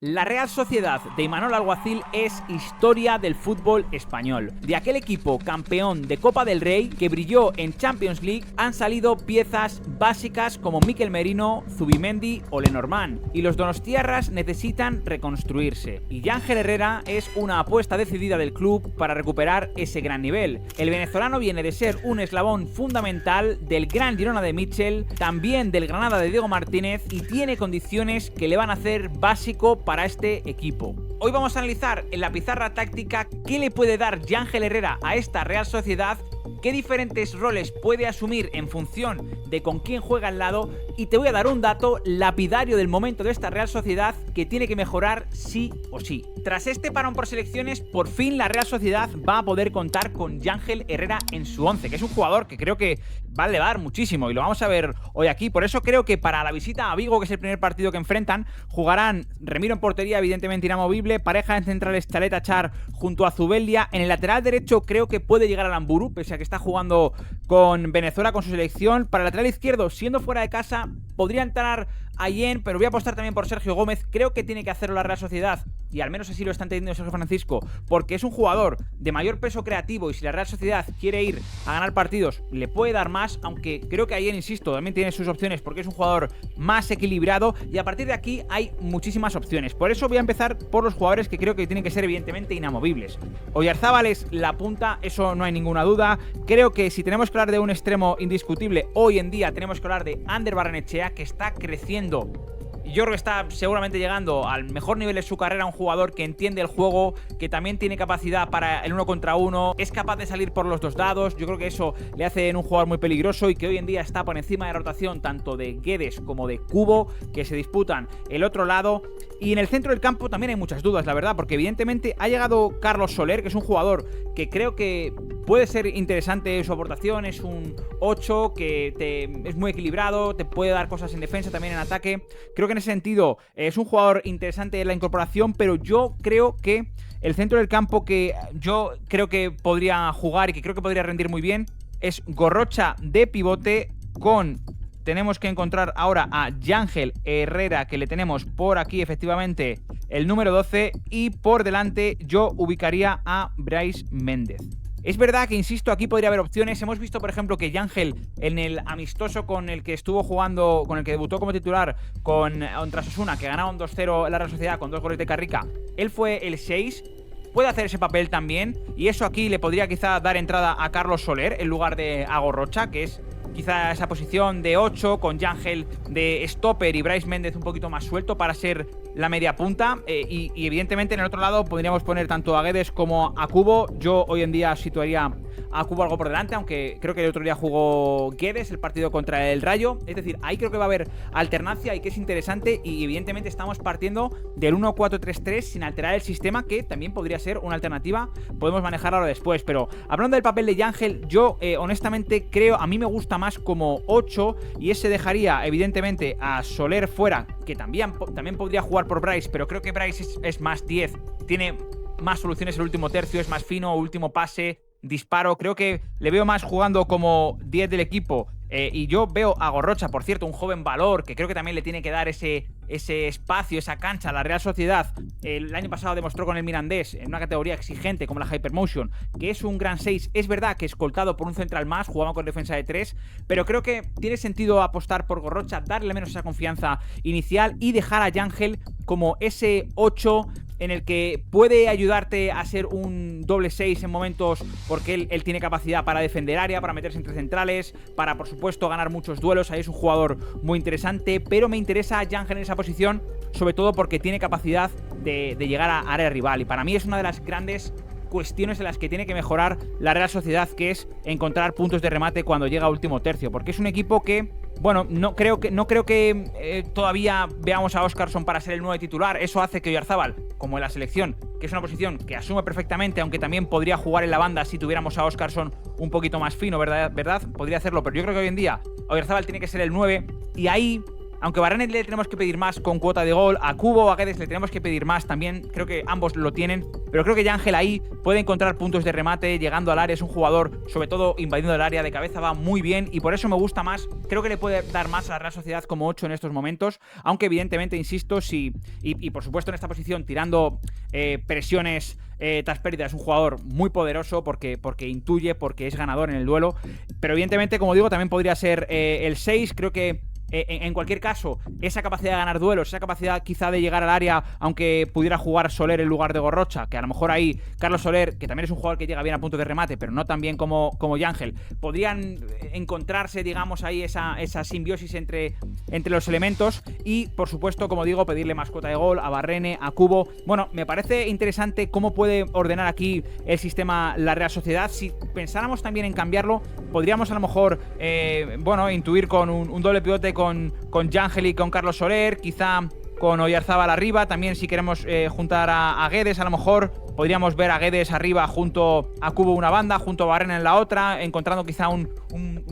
La Real Sociedad de Imanol Alguacil es historia del fútbol español. De aquel equipo campeón de Copa del Rey que brilló en Champions League han salido piezas básicas como Mikel Merino, Zubimendi o Lenormand, y los donostiarras necesitan reconstruirse. Y Yángel Herrera es una apuesta decidida del club para recuperar ese gran nivel. El venezolano viene de ser un eslabón fundamental del gran Girona de Mitchell, también del Granada de Diego Martínez, y tiene condiciones que le van a hacer básico para este equipo. Hoy vamos a analizar en la pizarra táctica qué le puede dar Yángel Herrera a esta Real Sociedad, qué diferentes roles puede asumir en función de con quién juega al lado, y te voy a dar un dato lapidario del momento de esta Real Sociedad que tiene que mejorar sí o sí. Tras este parón por selecciones, por fin la Real Sociedad va a poder contar con Yángel Herrera en su once, que es un jugador que creo que va a elevar muchísimo y lo vamos a ver hoy aquí. Por eso creo que para la visita a Vigo, que es el primer partido que enfrentan, jugarán Remiro en portería, evidentemente inamovible, pareja en centrales Chaleta Char junto a Zubeldia. En el lateral derecho creo que puede llegar a Lamburu, pese a que está jugando con Venezuela, con su selección. Para el lateral izquierdo, siendo fuera de casa, podría entrar Ayen, pero voy a apostar también por Sergio Gómez. Creo que tiene que hacerlo la Real Sociedad, y al menos así lo está entendiendo Sergio Francisco, porque es un jugador de mayor peso creativo, y si la Real Sociedad quiere ir a ganar partidos, le puede dar más, aunque creo que Ayen, insisto, también tiene sus opciones porque es un jugador más equilibrado, y a partir de aquí hay muchísimas opciones. Por eso voy a empezar por los jugadores que creo que tienen que ser evidentemente inamovibles. Oyarzábal es la punta, eso no hay ninguna duda. Creo que si tenemos que hablar de un extremo indiscutible hoy en día, tenemos que hablar de Ander Barrenechea, que está creciendo. Yo creo que está seguramente llegando al mejor nivel de su carrera, un jugador que entiende el juego, que también tiene capacidad para el 1 contra 1, es capaz de salir por los dos lados. Yo creo que eso le hace en un jugador muy peligroso y que hoy en día está por encima de rotación tanto de Guedes como de Cubo, que se disputan el otro lado. Y en el centro del campo también hay muchas dudas, la verdad, porque evidentemente ha llegado Carlos Soler, que es un jugador que creo que puede ser interesante su aportación. Es un 8 que es muy equilibrado, te puede dar cosas en defensa, también en ataque. Creo que en ese sentido es un jugador interesante en la incorporación, pero yo creo que el centro del campo que yo creo que podría jugar y que creo que podría rendir muy bien es Gorrocha de pivote con... Tenemos que encontrar ahora a Yángel Herrera, que le tenemos por aquí efectivamente el número 12, y por delante yo ubicaría a Brais Méndez. Es verdad que, insisto, aquí podría haber opciones. Hemos visto, por ejemplo, que Yángel en el amistoso con el que estuvo jugando, con el que debutó como titular contra Osasuna, que ganaron 2-0 la Real Sociedad con 2 goles de Carrica, él fue el 6. Puede hacer ese papel también, y eso aquí le podría quizá dar entrada a Carlos Soler en lugar de a Gorrocha, que es quizá esa posición de 8 con Yángel de stopper y Brais Méndez un poquito más suelto para ser la media punta, y evidentemente en el otro lado podríamos poner tanto a Guedes como a Cubo. Yo hoy en día situaría a Cubo algo por delante, aunque creo que el otro día jugó Guedes el partido contra el Rayo. Es decir, ahí creo que va a haber alternancia y que es interesante, y evidentemente estamos partiendo del 1-4-3-3 sin alterar el sistema, que también podría ser una alternativa. Podemos manejarlo ahora después, pero hablando del papel de Yángel, yo honestamente creo, a mí me gusta más como 8, y ese dejaría evidentemente a Soler fuera, que también podría jugar por Brais, pero creo que Brais es más 10, tiene más soluciones el último tercio, es más fino, último pase, disparo. Creo que le veo más jugando como 10 del equipo. Y yo veo a Gorrocha, por cierto, un joven valor, que creo que también le tiene que dar ese espacio, esa cancha a la Real Sociedad. El año pasado demostró con el Mirandés, en una categoría exigente como la Hypermotion, que es un gran 6. Es verdad que escoltado por un central más, jugaba con defensa de 3, pero creo que tiene sentido apostar por Gorrocha, darle menos esa confianza inicial y dejar a Yángel como ese 8 en el que puede ayudarte a ser un doble 6 en momentos, porque él tiene capacidad para defender área, para meterse entre centrales, para por supuesto ganar muchos duelos. Ahí es un jugador muy interesante, pero me interesa Yángel en esa posición, sobre todo porque tiene capacidad de llegar a área rival, y para mí es una de las grandes cuestiones en las que tiene que mejorar la Real Sociedad, que es encontrar puntos de remate cuando llega a último tercio, porque es un equipo que, bueno, no creo que todavía veamos a Óscarson para ser el 9 titular. Eso hace que Oyarzábal, como en la selección, que es una posición que asume perfectamente, aunque también podría jugar en la banda si tuviéramos a Óscarson un poquito más fino, ¿verdad? Podría hacerlo, pero yo creo que hoy en día Oyarzábal tiene que ser el 9, y ahí aunque a Barrenet le tenemos que pedir más con cuota de gol, a Kubo o a Guedes le tenemos que pedir más también, creo que ambos lo tienen, pero creo que Yangel ahí puede encontrar puntos de remate, llegando al área, es un jugador, sobre todo invadiendo el área, de cabeza va muy bien y por eso me gusta más, creo que le puede dar más a la Real Sociedad como 8 en estos momentos, aunque evidentemente, insisto, si y por supuesto en esta posición tirando presiones tras pérdida, es un jugador muy poderoso porque intuye, porque es ganador en el duelo, pero evidentemente, como digo, también podría ser el 6, creo que en cualquier caso, esa capacidad de ganar duelos, esa capacidad quizá de llegar al área, aunque pudiera jugar Soler en lugar de Gorrocha, que a lo mejor ahí Carlos Soler, que también es un jugador que llega bien a punto de remate, pero no tan bien como Yangel, podrían encontrarse, digamos, ahí esa simbiosis entre los elementos y, por supuesto, como digo, pedirle más cuota de gol a Barrene, a Kubo. Bueno, me parece interesante cómo puede ordenar aquí el sistema la Real Sociedad. Si pensáramos también en cambiarlo, podríamos a lo mejor, intuir con un doble pivote con Yangel y con Carlos Soler, quizá con Oyarzábal arriba, también si queremos juntar a Guedes, a lo mejor podríamos ver a Guedes arriba junto a Kubo una banda, junto a Barrena en la otra, encontrando quizá un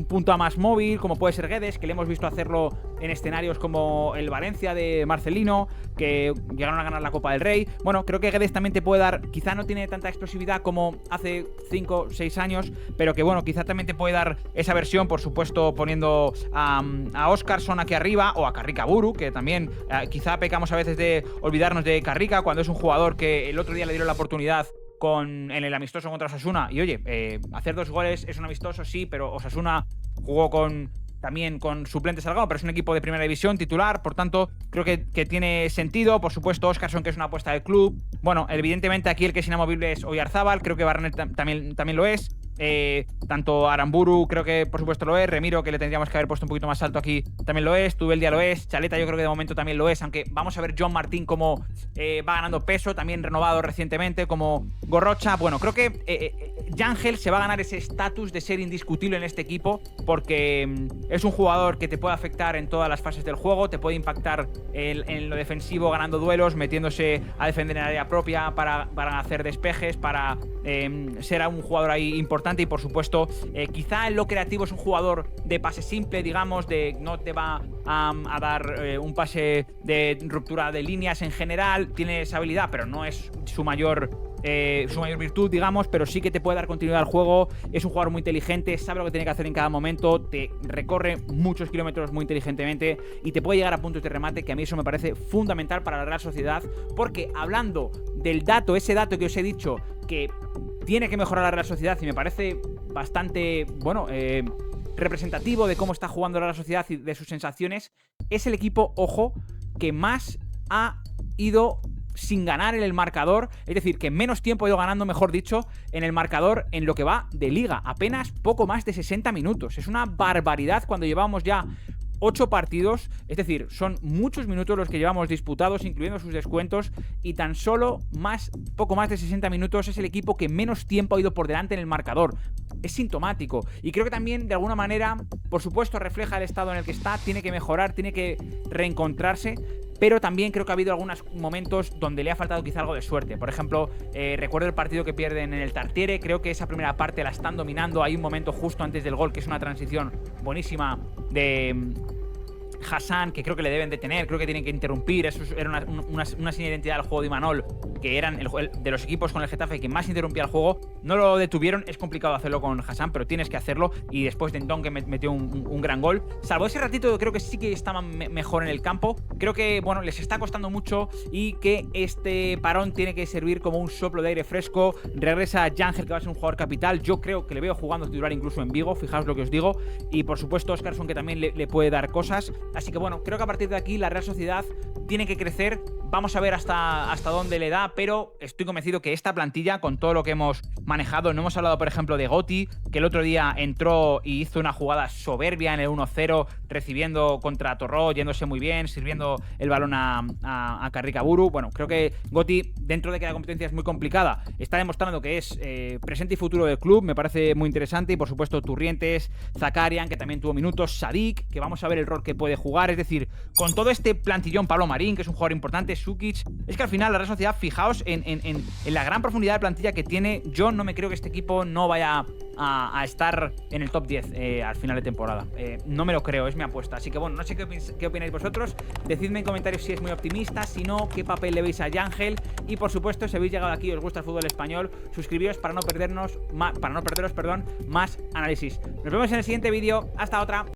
punto más móvil, como puede ser Guedes, que le hemos visto hacerlo en escenarios como el Valencia de Marcelino, que llegaron a ganar la Copa del Rey. Bueno, creo que Guedes también te puede dar, quizá no tiene tanta explosividad como hace 5 o 6 años, pero que bueno, quizá también te puede dar esa versión, por supuesto poniendo a Óscarson aquí arriba, o a Carrica Buru, que también quizá pecamos a veces de olvidarnos de Carrica, cuando es un jugador que el otro día le dieron la oportunidad en el amistoso contra Osasuna, y oye, hacer 2 goles es un amistoso, sí, pero Osasuna jugó también con suplentes al lado, pero es un equipo de primera división titular, por tanto creo que tiene sentido. Por supuesto Óscarson, que es una apuesta del club. Bueno, evidentemente aquí el que es inamovible es Oyarzábal, creo que Barrena también lo es. Tanto Aramburu creo que por supuesto lo es, Remiro, que le tendríamos que haber puesto un poquito más alto aquí, también lo es, Tubeldia lo es, Chaleta yo creo que de momento también lo es, aunque vamos a ver John Martín cómo va ganando peso, también renovado recientemente, como Gorrocha. Bueno, creo que Yangel se va a ganar ese estatus de ser indiscutible en este equipo, porque es un jugador que te puede afectar en todas las fases del juego, te puede impactar en lo defensivo ganando duelos, metiéndose a defender en área propia para hacer despejes, para ser un jugador ahí importante. Y por supuesto, quizá en lo creativo es un jugador de pase simple, digamos, de no te va a dar un pase de ruptura de líneas en general, tiene esa habilidad, pero no es su mayor virtud, digamos, pero sí que te puede dar continuidad al juego. Es un jugador muy inteligente, sabe lo que tiene que hacer en cada momento, te recorre muchos kilómetros muy inteligentemente y te puede llegar a puntos de remate, que a mí eso me parece fundamental para la Real Sociedad, porque hablando del ese dato que os he dicho, que tiene que mejorar la Real Sociedad, y me parece bastante, representativo de cómo está jugando la Real Sociedad y de sus sensaciones, es el equipo, ojo, que más ha ido sin ganar en el marcador, es decir, que menos tiempo ha ido ganando, mejor dicho, en el marcador en lo que va de liga, apenas poco más de 60 minutos. Es una barbaridad cuando llevamos ya 8 partidos, es decir, son muchos minutos los que llevamos disputados, incluyendo sus descuentos, y tan solo poco más de 60 minutos es el equipo que menos tiempo ha ido por delante en el marcador. Es sintomático, y creo que también de alguna manera, por supuesto, refleja el estado en el que está, tiene que mejorar, tiene que reencontrarse, pero también creo que ha habido algunos momentos donde le ha faltado quizá algo de suerte. Por ejemplo, recuerdo el partido que pierden en el Tartiere, creo que esa primera parte la están dominando, hay un momento justo antes del gol que es una transición buenísima de Hassan, que creo que le deben de tener, creo que tienen que interrumpir. Eso era una señal de identidad del juego de Imanol, que eran de los equipos con el Getafe que más interrumpía el juego. No lo detuvieron, es complicado hacerlo con Hassan, pero tienes que hacerlo, y después de Ndong, que metió un gran gol. Salvo ese ratito, creo que sí que estaban mejor en el campo. Creo que, bueno, les está costando mucho y que este parón tiene que servir como un soplo de aire fresco. Regresa Yangel, que va a ser un jugador capital. Yo creo que le veo jugando titular incluso en Vigo, fijaos lo que os digo. Y por supuesto Óscarson, que también le puede dar cosas. Así que bueno, creo que a partir de aquí la Real Sociedad tiene que crecer. Vamos a ver hasta dónde le da, pero estoy convencido que esta plantilla, con todo lo que hemos manejado, no hemos hablado, por ejemplo, de Gotti, que el otro día entró y hizo una jugada soberbia en el 1-0, recibiendo contra Torró, yéndose muy bien, sirviendo el balón a Carrica Buru. Bueno, creo que Gotti, dentro de que la competencia es muy complicada, está demostrando que es presente y futuro del club. Me parece muy interesante. Y por supuesto Turrientes, Zakarian, que también tuvo minutos, Sadik, que vamos a ver el rol que puede jugar. Es decir, con todo este plantillón, Pablo Marín, que es un jugador importante, Sukic. Es que al final la Real Sociedad, fijaos en la gran profundidad de plantilla que tiene. Yo no me creo que este equipo no vaya a estar en el top 10 al final de temporada. No me lo creo, es mi apuesta. Así que bueno, no sé qué opináis vosotros. Decidme en comentarios si es muy optimista, si no, qué papel le veis a Yangel. Y por supuesto, si habéis llegado aquí y os gusta el fútbol español, suscribíos para no perderos más análisis. Nos vemos en el siguiente vídeo. Hasta otra.